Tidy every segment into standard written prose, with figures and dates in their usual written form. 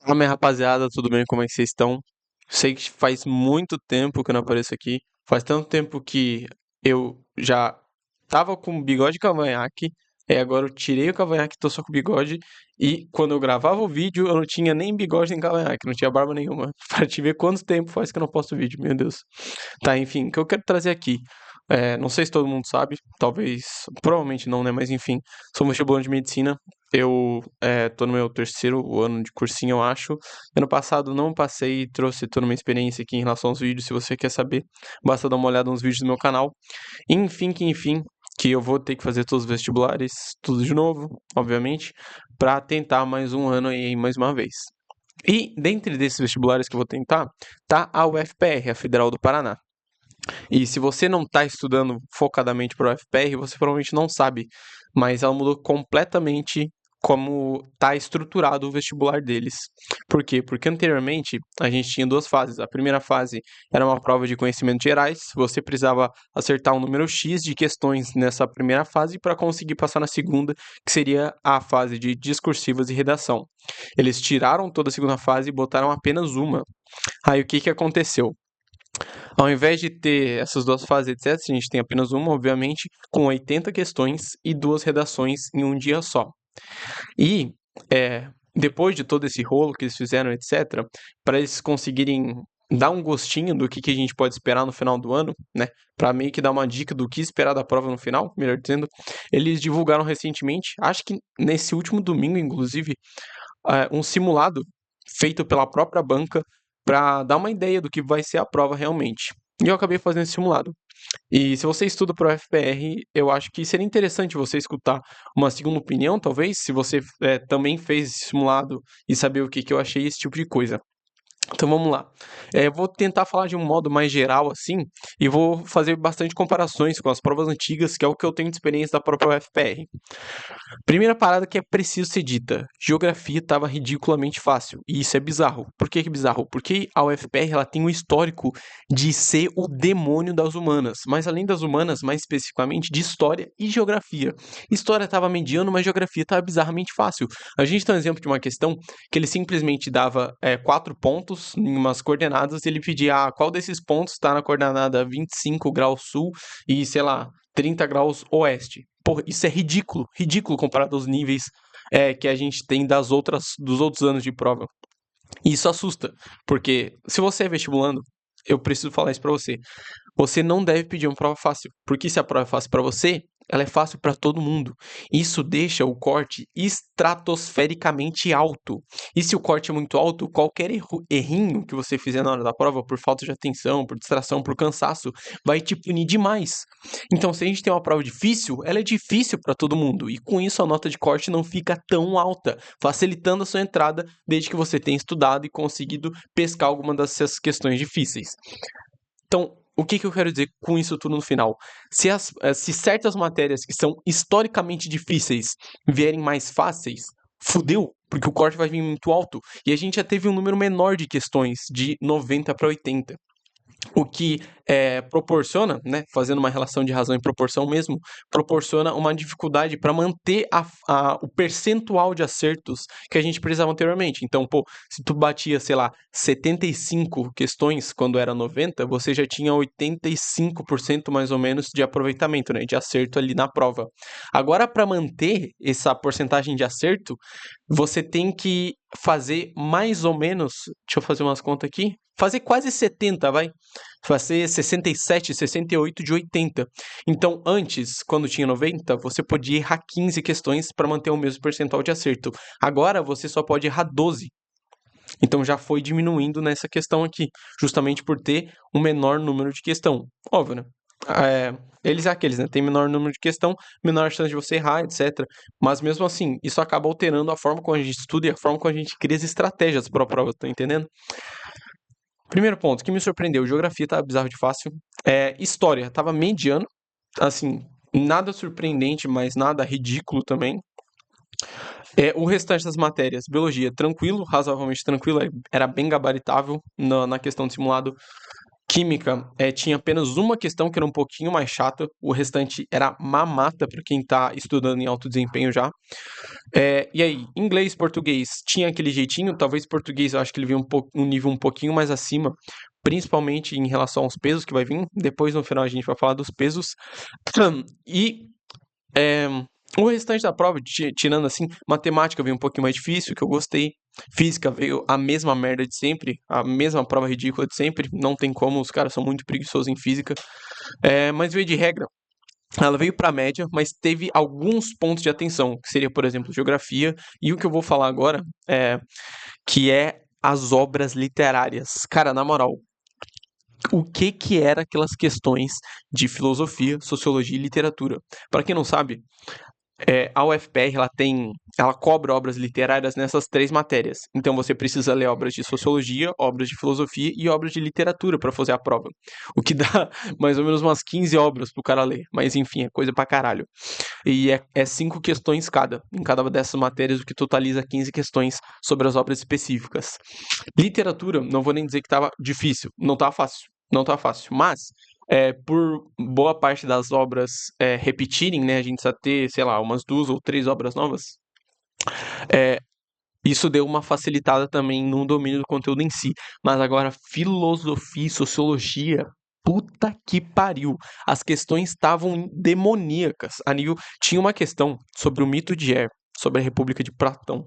Fala, minha rapaziada, tudo bem? Como é que vocês estão? Sei que faz muito tempo que eu não apareço aqui. Faz tanto tempo que eu já tava com bigode e cavanhaque. E agora eu tirei o cavanhaque e tô só com bigode. E quando eu gravava o vídeo, eu não tinha nem bigode nem cavanhaque, não tinha barba nenhuma. Pra te ver quanto tempo faz que eu não posto vídeo, meu Deus. Tá, enfim, o que eu quero trazer aqui. Não sei se todo mundo sabe, talvez, provavelmente não, né? Mas enfim, sou vestibulando de medicina. Eu tô no meu terceiro ano de cursinho, eu acho. Ano passado não passei e trouxe toda uma experiência aqui em relação aos vídeos. Se você quer saber, basta dar uma olhada nos vídeos do meu canal. Enfim, que eu vou ter que fazer todos os vestibulares, tudo de novo, obviamente, pra tentar mais um ano aí, mais uma vez. E dentre desses vestibulares que eu vou tentar, tá a UFPR, a Federal do Paraná. E se você não está estudando focadamente para o UFPR, você provavelmente não sabe, mas ela mudou completamente como está estruturado o vestibular deles. Por quê? Porque anteriormente a gente tinha duas fases. A primeira fase era uma prova de conhecimentos gerais, você precisava acertar um número X de questões nessa primeira fase para conseguir passar na segunda, que seria a fase de discursivas e redação. Eles tiraram toda a segunda fase e botaram apenas uma. Aí o que que aconteceu? Ao invés de ter essas duas fases, etc., a gente tem apenas uma, obviamente, com 80 questões e duas redações em um dia só. E, depois de todo esse rolo que eles fizeram, etc., para eles conseguirem dar um gostinho do que a gente pode esperar no final do ano, né? Para meio que dar uma dica do que esperar da prova no final, melhor dizendo, eles divulgaram recentemente, acho que nesse último domingo, inclusive, um simulado feito pela própria banca para dar uma ideia do que vai ser a prova realmente. E eu acabei fazendo esse simulado. E se você estuda para o FPR, eu acho que seria interessante você escutar uma segunda opinião, talvez, se você também fez esse simulado e saber o que, que eu achei, esse tipo de coisa. Então vamos lá. Vou tentar falar de um modo mais geral assim e vou fazer bastante comparações com as provas antigas, que é o que eu tenho de experiência da própria UFPR. Primeira parada que é preciso ser dita: geografia estava ridiculamente fácil, e isso é bizarro. Por que que é bizarro? Porque a UFPR ela tem um histórico de ser o demônio das humanas, mas além das humanas, mais especificamente de história e geografia. História estava mediano, mas geografia estava bizarramente fácil. A gente tem um exemplo de uma questão que ele simplesmente dava 4 pontos em umas coordenadas e ele pedia qual desses pontos está na coordenada 25 graus sul e, sei lá, 30 graus oeste. Porra, isso é ridículo, ridículo comparado aos níveis que a gente tem dos outros anos de prova. E isso assusta, porque se você é vestibulando, eu preciso falar isso pra você. Você não deve pedir uma prova fácil, porque se a prova é fácil para você, ela é fácil para todo mundo. Isso deixa o corte estratosfericamente alto. E se o corte é muito alto, qualquer errinho que você fizer na hora da prova, por falta de atenção, por distração, por cansaço, vai te punir demais. Então, se a gente tem uma prova difícil, ela é difícil para todo mundo. E com isso, a nota de corte não fica tão alta, facilitando a sua entrada, desde que você tenha estudado e conseguido pescar alguma dessas questões difíceis. Então, o que que eu quero dizer com isso tudo no final? Se certas matérias que são historicamente difíceis vierem mais fáceis, fudeu, porque o corte vai vir muito alto. E a gente já teve um número menor de questões, de 90 para 80. O que proporciona, né, fazendo uma relação de razão e proporção mesmo, proporciona uma dificuldade para manter o percentual de acertos que a gente precisava anteriormente. Então, pô, se tu batia, sei lá, 75 questões quando era 90, você já tinha 85% mais ou menos de aproveitamento, né, de acerto ali na prova. Agora, para manter essa porcentagem de acerto, você tem que fazer mais ou menos, deixa eu fazer umas contas aqui, fazer quase 70, vai. Fazer 67, 68 de 80. Então, antes, quando tinha 90, você podia errar 15 questões para manter o mesmo percentual de acerto. Agora, você só pode errar 12. Então, já foi diminuindo nessa questão aqui, justamente por ter um menor número de questão. Óbvio, né? Eles aqueles, né? Tem menor número de questão, menor chance de você errar, etc. Mas mesmo assim, isso acaba alterando a forma como a gente estuda e a forma como a gente cria as estratégias para a prova, tá entendendo? Primeiro ponto, que me surpreendeu, geografia tava bizarro de fácil. História, tava mediano, assim, nada surpreendente, mas nada ridículo também. O restante das matérias, biologia, tranquilo, razoavelmente tranquilo, era bem gabaritável na questão de simulado. Química, tinha apenas uma questão que era um pouquinho mais chata, o restante era mamata para quem tá estudando em alto desempenho já. E aí, inglês, português, tinha aquele jeitinho, talvez português eu acho que ele veio um nível um pouquinho mais acima, principalmente em relação aos pesos que vai vir, depois no final a gente vai falar dos pesos. E é, o restante da prova, tirando assim, matemática veio um pouquinho mais difícil, que eu gostei. Física veio a mesma merda de sempre, a mesma prova ridícula de sempre. Não tem como, os caras são muito preguiçosos em física. Mas veio de regra. Ela veio para média, mas teve alguns pontos de atenção, que seria, por exemplo, geografia. E o que eu vou falar agora que é as obras literárias. Cara, na moral, o que era aquelas questões de filosofia, sociologia e literatura? Para quem não sabe, a UFPR ela cobra obras literárias nessas três matérias. Então você precisa ler obras de sociologia, obras de filosofia e obras de literatura para fazer a prova. O que dá mais ou menos umas 15 obras pro cara ler. Mas enfim, é coisa pra caralho. E é 5 questões cada. Em cada uma dessas matérias, o que totaliza 15 questões sobre as obras específicas. Literatura, não vou nem dizer que tava difícil. Não tá fácil. Não tá fácil. Mas por boa parte das obras repetirem, né, a gente precisa ter, sei lá, umas 2 ou 3 obras novas, é, isso deu uma facilitada também no domínio do conteúdo em si. Mas agora, filosofia e sociologia, puta que pariu. As questões estavam demoníacas. Tinha uma questão sobre o mito de Er, sobre a República de Platão.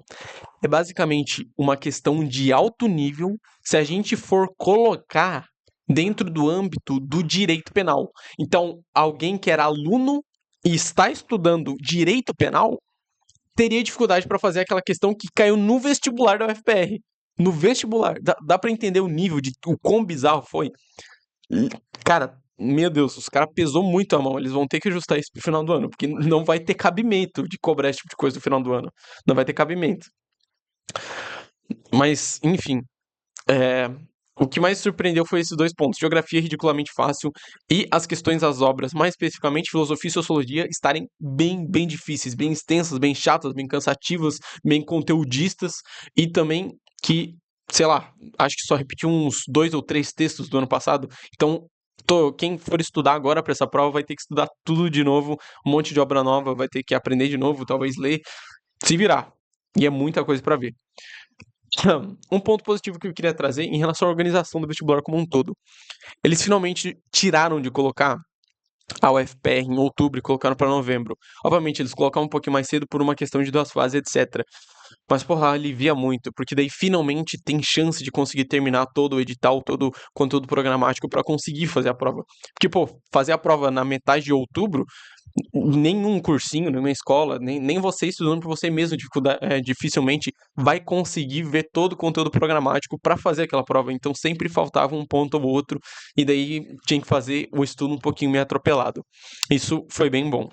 É basicamente uma questão de alto nível se a gente for colocar dentro do âmbito do direito penal. Então, alguém que era aluno e está estudando direito penal teria dificuldade para fazer aquela questão que caiu no vestibular da UFPR. No vestibular. Dá para entender o nível de o quão bizarro foi? Cara, meu Deus, os caras pesou muito a mão. Eles vão ter que ajustar isso pro final do ano, porque não vai ter cabimento de cobrar esse tipo de coisa no final do ano. Não vai ter cabimento. Mas, enfim, é, o que mais surpreendeu foi esses 2 pontos: geografia ridiculamente fácil e as questões das obras, mais especificamente filosofia e sociologia, estarem bem difíceis, bem extensas, bem chatas, bem cansativas, bem conteudistas e também que, sei lá, acho que só repeti uns 2 ou 3 textos do ano passado. Então, quem for estudar agora para essa prova vai ter que estudar tudo de novo, um monte de obra nova, vai ter que aprender de novo, talvez ler, se virar. E é muita coisa para ver. Um ponto positivo que eu queria trazer em relação à organização do vestibular como um todo. Eles finalmente tiraram de colocar a UFPR em outubro e colocaram para novembro. Obviamente, eles colocaram um pouquinho mais cedo por uma questão de 2 fases, etc. Mas, porra, alivia muito, porque daí finalmente tem chance de conseguir terminar todo o edital, todo o conteúdo programático para conseguir fazer a prova. Porque, pô, fazer a prova na metade de outubro, nenhum cursinho, nenhuma escola, nem você estudando por você mesmo, dificilmente vai conseguir ver todo o conteúdo programático para fazer aquela prova. Então sempre faltava um ponto ou outro, e daí tinha que fazer o estudo um pouquinho meio atropelado. Isso foi bem bom.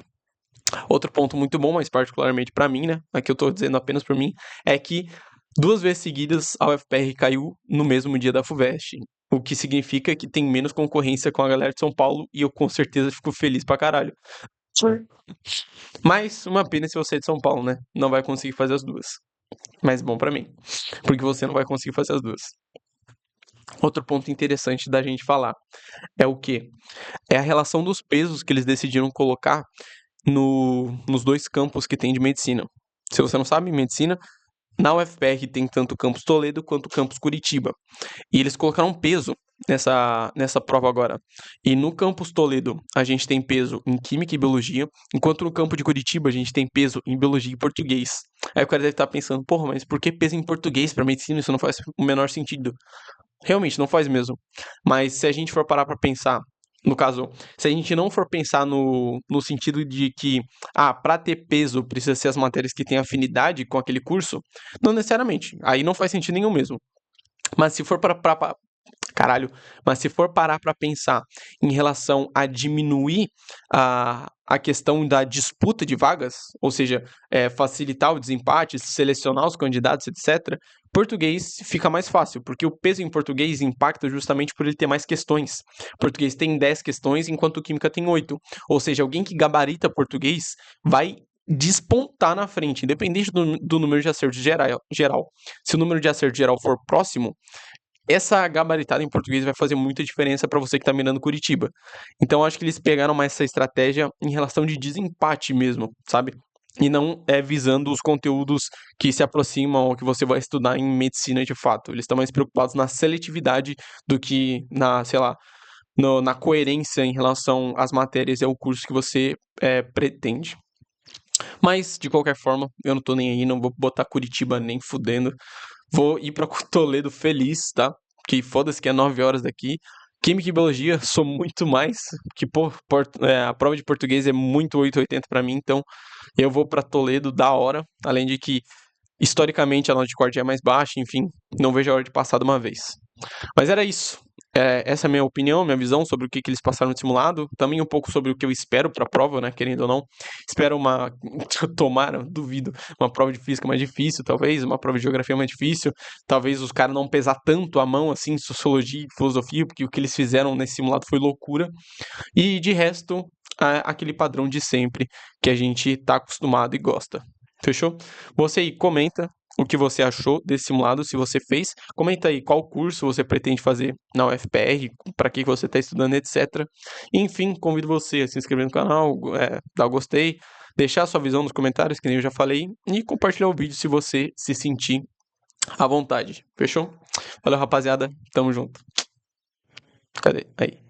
Outro ponto muito bom, mas particularmente para mim, né? Aqui eu tô dizendo apenas por mim, é que 2 vezes seguidas a UFPR caiu no mesmo dia da FUVEST. O que significa que tem menos concorrência com a galera de São Paulo e eu com certeza fico feliz pra caralho. Mas uma pena se você é de São Paulo, né? Não vai conseguir fazer as duas. Mas bom pra mim, porque você não vai conseguir fazer as duas. Outro ponto interessante da gente falar é o quê? É a relação dos pesos que eles decidiram colocar nos 2 campos que tem de medicina. Se você não sabe, medicina, na UFPR tem tanto o campus Toledo quanto o campus Curitiba. E eles colocaram peso nessa prova agora. E no campus Toledo a gente tem peso em Química e Biologia, enquanto no campo de Curitiba a gente tem peso em Biologia e Português. Aí o cara deve estar pensando, porra, mas por que peso em Português para medicina? Isso não faz o menor sentido. Realmente, não faz mesmo. Mas se a gente for parar para pensar, no caso, se a gente não for pensar no sentido de que, para ter peso precisa ser as matérias que têm afinidade com aquele curso, não necessariamente. Aí não faz sentido nenhum mesmo. Mas se for caralho, mas se for parar para pensar em relação a diminuir a questão da disputa de vagas, ou seja, facilitar o desempate, selecionar os candidatos, etc., português fica mais fácil, porque o peso em português impacta justamente por ele ter mais questões. Português tem 10 questões, enquanto química tem 8. Ou seja, alguém que gabarita português vai despontar na frente, independente do número de acertos geral. Se o número de acertos geral for próximo, essa gabaritada em português vai fazer muita diferença para você que tá mirando Curitiba. Então acho que eles pegaram mais essa estratégia em relação de desempate mesmo, sabe? E não visando os conteúdos que se aproximam ou que você vai estudar em medicina de fato. Eles estão mais preocupados na seletividade do que na, sei lá, na coerência em relação às matérias e ao curso que você pretende. Mas, de qualquer forma, eu não tô nem aí, não vou botar Curitiba nem fudendo. Vou ir pra Toledo feliz, tá? Que foda-se que é 9 horas daqui. Química e Biologia, sou muito mais. Que, pô, a prova de português é muito 880 pra mim, então eu vou pra Toledo da hora. Além de que, historicamente, a nota de corte é mais baixa, enfim, não vejo a hora de passar de uma vez. Mas era isso. Essa é a minha opinião, minha visão sobre o que eles passaram no simulado. Também um pouco sobre o que eu espero para a prova, né? Querendo ou não. Espero tomara, duvido, uma prova de física mais difícil, talvez. Uma prova de geografia mais difícil. Talvez os caras não pesar tanto a mão, assim, sociologia e filosofia, porque o que eles fizeram nesse simulado foi loucura. E de resto, aquele padrão de sempre que a gente tá acostumado e gosta. Fechou? Você aí, comenta o que você achou desse simulado, se você fez. Comenta aí qual curso você pretende fazer na UFPR, para que você está estudando, etc. Enfim, convido você a se inscrever no canal, dar o gostei, deixar sua visão nos comentários, que nem eu já falei, e compartilhar o vídeo se você se sentir à vontade. Fechou? Valeu, rapaziada. Tamo junto. Cadê? Aí.